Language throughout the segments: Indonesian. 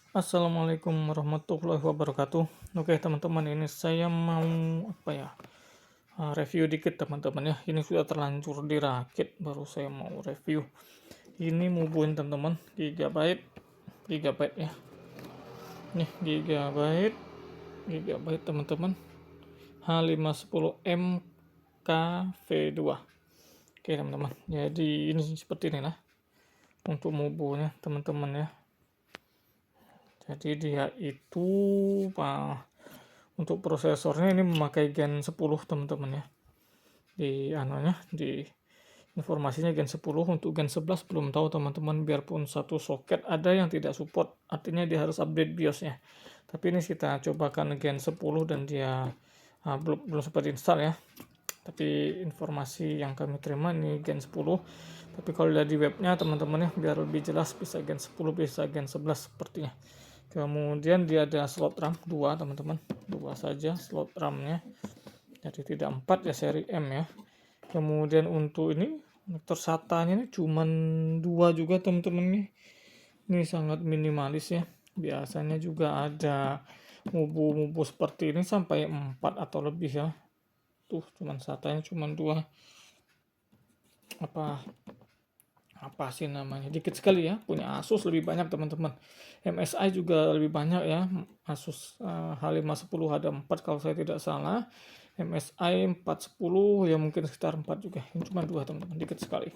Assalamualaikum warahmatullahi wabarakatuh. Oke teman-teman, ini saya mau review dikit teman-teman ya. Ini sudah terlanjur dirakit, baru saya mau review. Ini mubuin teman-teman, gigabyte ya. Nih gigabyte teman-teman. H510M KV2. Oke teman-teman, jadi ini seperti inilah untuk mubunya teman-teman ya. Jadi dia itu untuk prosesornya ini memakai Gen 10 teman-teman ya. Di informasinya Gen 10, untuk Gen 11 belum tahu teman-teman, biarpun satu soket ada yang tidak support, artinya dia harus update BIOSnya. Tapi ini kita cobakan Gen 10 dan dia belum sempat install ya. Tapi informasi yang kami terima ini Gen 10. Tapi kalau lihat di webnya teman-teman ya, biar lebih jelas bisa Gen 10 bisa Gen 11 sepertinya. Kemudian dia ada slot RAM 2 teman-teman, 2 saja slot RAM-nya, jadi tidak 4 ya, seri M ya. Kemudian untuk ini konektor SATA-nya ini cuman 2 juga teman-teman nih. Ini sangat minimalis ya. Biasanya juga ada mubu-mubu seperti ini sampai 4 atau lebih ya. Tuh cuman SATA-nya cuman 2. Apa sih namanya, dikit sekali ya. Punya Asus lebih banyak teman-teman, MSI juga lebih banyak ya. Asus H510 ada 4 kalau saya tidak salah, MSI 410 ya mungkin sekitar 4 juga. Ini cuma 2 teman-teman, dikit sekali.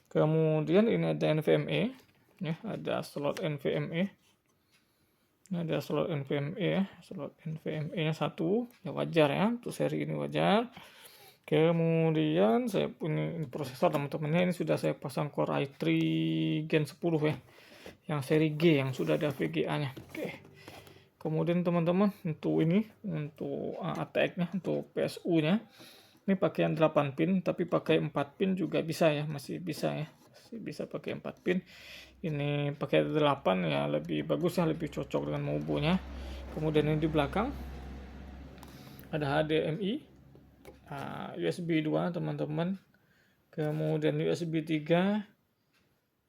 Kemudian ini ada NVMe ya, ada slot NVMe. Ini ada slot NVMe ya, slot NVMe nya 1 ya, wajar ya, untuk seri ini wajar. Kemudian saya punya prosesor teman-teman, ini sudah saya pasang Core i3 Gen 10 ya, yang seri G yang sudah ada VGA-nya. Oke. Kemudian teman-teman untuk ATX-nya, untuk PSU-nya ini pakai yang 8 pin, tapi pakai 4 pin juga bisa ya, masih bisa ya. Masih bisa pakai 4 pin. Ini pakai 8 ya, lebih bagus ya, lebih cocok dengan mobonya. Kemudian ini di belakang ada HDMI, USB 2 teman-teman, kemudian USB 3,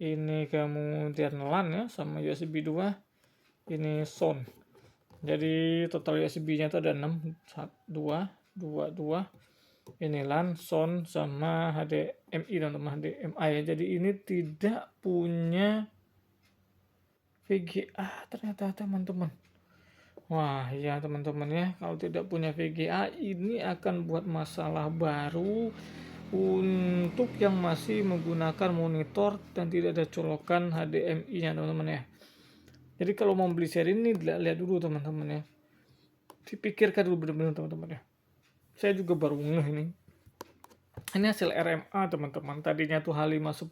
ini kemudian LAN ya, sama USB 2, ini sound. Jadi total USB-nya itu ada 6, 2, ini LAN, sound, sama HDMI teman-teman, HDMI ya. Jadi ini tidak punya VGA ternyata teman-teman. Wah ya teman-teman ya, kalau tidak punya VGA ini akan buat masalah baru untuk yang masih menggunakan monitor dan tidak ada colokan HDMI-nya teman-teman ya. Jadi kalau mau beli seri ini lihat dulu teman-teman ya, dipikirkan dulu benar-benar teman-teman ya. Saya juga baru ngeh ini hasil RMA teman-teman. Tadinya tuh H510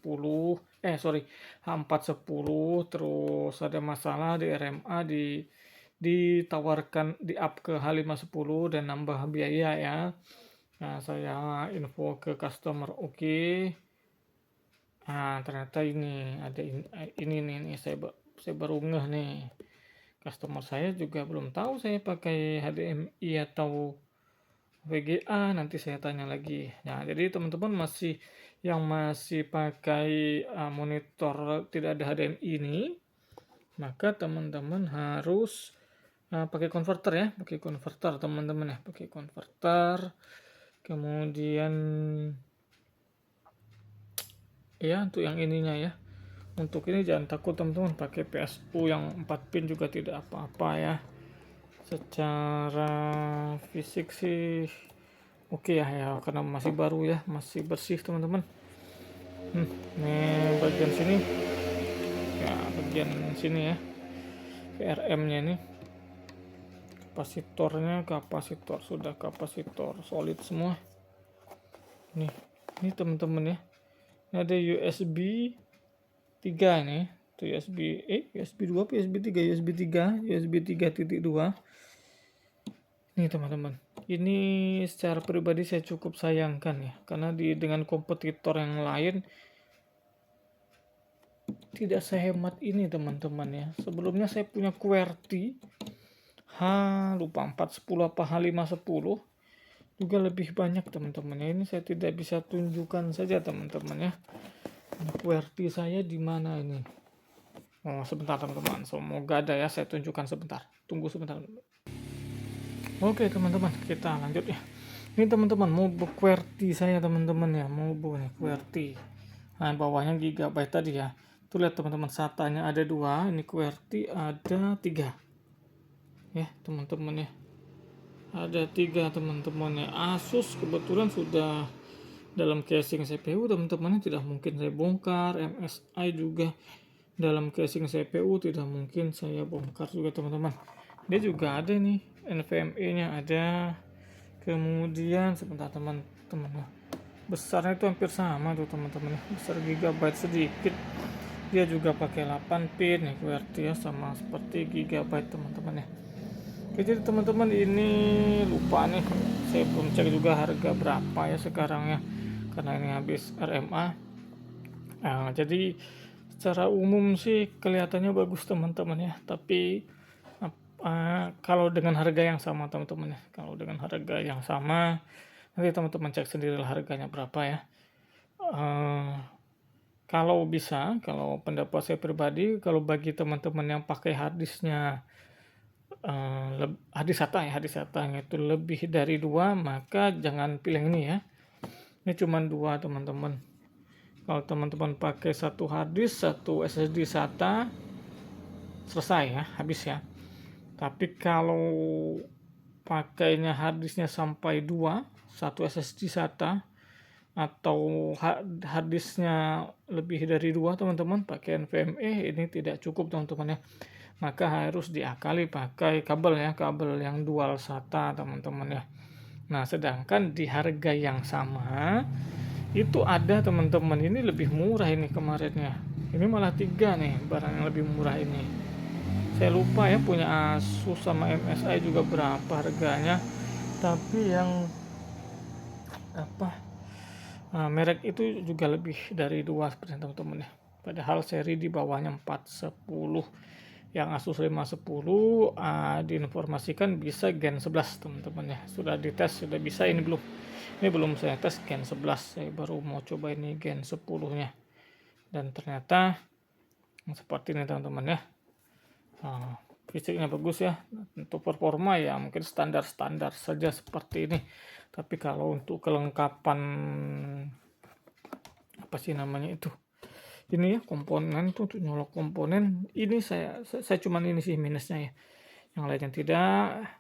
H410, terus ada masalah di RMA, ditawarkan di up ke H510 dan nambah biaya ya. Nah, saya info ke customer, oke. Nah, ternyata ini ada ini nih, saya baru ngeh nih. Customer saya juga belum tahu saya pakai HDMI atau VGA, nanti saya tanya lagi. Nah, jadi teman-teman masih pakai monitor tidak ada HDMI ini, maka teman-teman harus pakai konverter ya, pakai konverter teman-teman ya, pakai konverter. Kemudian ya untuk yang ininya ya, untuk ini jangan takut teman-teman, pakai PSU yang 4 pin juga tidak apa-apa ya. Secara fisik sih oke ya, karena masih baru ya, masih bersih teman-teman. Ini bagian sini ya, bagian sini ya, VRM nya ini, kapasitor sudah kapasitor solid semua. Ini teman-teman ya, ini ada USB 3 nih, itu USB 2 USB 3 USB 3 USB 3.2. Nih teman-teman, ini secara pribadi saya cukup sayangkan ya, karena dengan kompetitor yang lain tidak sehemat ini teman-teman ya. Sebelumnya saya punya QWERTY lupa 410 apa H510 juga lebih banyak teman-teman ya. Ini saya tidak bisa tunjukkan saja teman-teman ya. QWERTY saya di mana ini? Oh, sebentar teman-teman, semoga ada ya, saya tunjukkan sebentar, tunggu sebentar. Oke teman-teman, kita lanjut ya. Ini teman-teman mau QWERTY saya teman-teman ya, mau nih QWERTY. Nah bawahnya gigabyte tadi ya. Tuh lihat teman-teman, SATA-nya ada 2, ini QWERTY ada 3 ya teman-teman ya. Ada 3 teman-teman ya. Asus kebetulan sudah dalam casing CPU teman-teman, tidak mungkin saya bongkar. MSI juga dalam casing CPU tidak mungkin saya bongkar juga teman-teman. Dia juga ada nih NVMe nya ada, kemudian sebentar teman-teman, besarnya itu hampir sama tuh teman-teman, besar gigabyte sedikit. Dia juga pakai 8 pin nih QWERTY ya, sama seperti gigabyte teman-teman ya. Oke, jadi teman-teman ini lupa nih, saya belum cek juga harga berapa ya sekarang ya, karena ini habis RMA. Nah, jadi secara umum sih kelihatannya bagus teman-teman ya, tapi kalau dengan harga yang sama teman-teman ya, kalau dengan harga yang sama nanti teman-teman cek sendiri harganya berapa ya. Kalau bisa, kalau pendapat saya pribadi, kalau bagi teman-teman yang pakai harddisknya harddisk SATA ya, itu lebih dari 2, maka jangan pilih ini ya. Ini cuma 2 teman-teman. Kalau teman-teman pakai satu harddisk, satu SSD SATA, selesai ya, habis ya. Tapi kalau pakainya harddisknya sampai 2, satu SSD SATA, atau harddisknya lebih dari 2 teman-teman, pakai NVMe, ini tidak cukup teman-teman ya. Maka harus diakali pakai kabel ya, kabel yang dual SATA teman-teman ya. Nah sedangkan di harga yang sama itu ada teman-teman, ini lebih murah ini kemarinnya, ini malah 3 nih barang yang lebih murah ini. Saya lupa ya, punya Asus sama MSI juga berapa harganya, tapi yang merek itu juga lebih dari 2 seperti teman-teman ya. Padahal seri di bawahnya 410. Yang Asus 510 diinformasikan bisa Gen 11 teman-teman ya. Sudah dites, sudah bisa, ini belum. Ini belum saya tes Gen 11, saya baru mau coba ini Gen 10-nya. Dan ternyata seperti ini teman-teman ya. Fisiknya bagus ya. Untuk performa ya mungkin standar-standar saja seperti ini. Tapi kalau untuk kelengkapan apa sih namanya itu, ini ya komponen itu, untuk nyolok komponen ini saya cuman ini sih minusnya ya, yang lainnya tidak.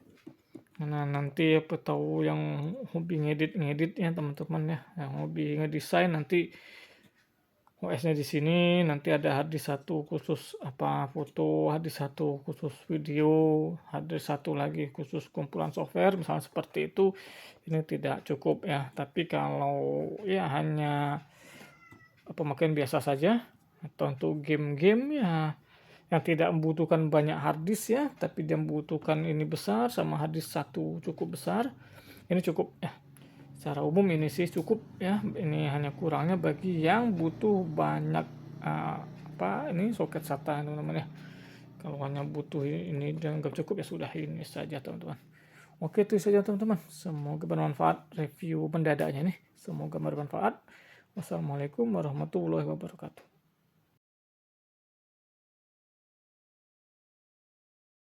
Nah nanti apa tahu yang hobi ngedit ya teman-teman ya, yang hobi ngedesain, nanti OS-nya di sini, nanti ada harddisk satu khusus apa foto, harddisk satu khusus video, harddisk satu lagi khusus kumpulan software, misalnya seperti itu. Ini tidak cukup ya. Tapi kalau ya hanya pemakaian biasa saja, atau untuk game-game ya yang tidak membutuhkan banyak harddisk ya, tapi dia membutuhkan ini besar sama harddisk satu cukup besar, ini cukup ya. Secara umum ini sih cukup ya. Ini hanya kurangnya bagi yang butuh banyak ini soket SATA teman-teman ya. Kalau hanya butuh ini dan nggak cukup ya sudah, ini saja teman-teman. Oke, itu saja teman-teman, semoga bermanfaat review mendadaknya nih, semoga bermanfaat. Wassalamualaikum warahmatullahi wabarakatuh.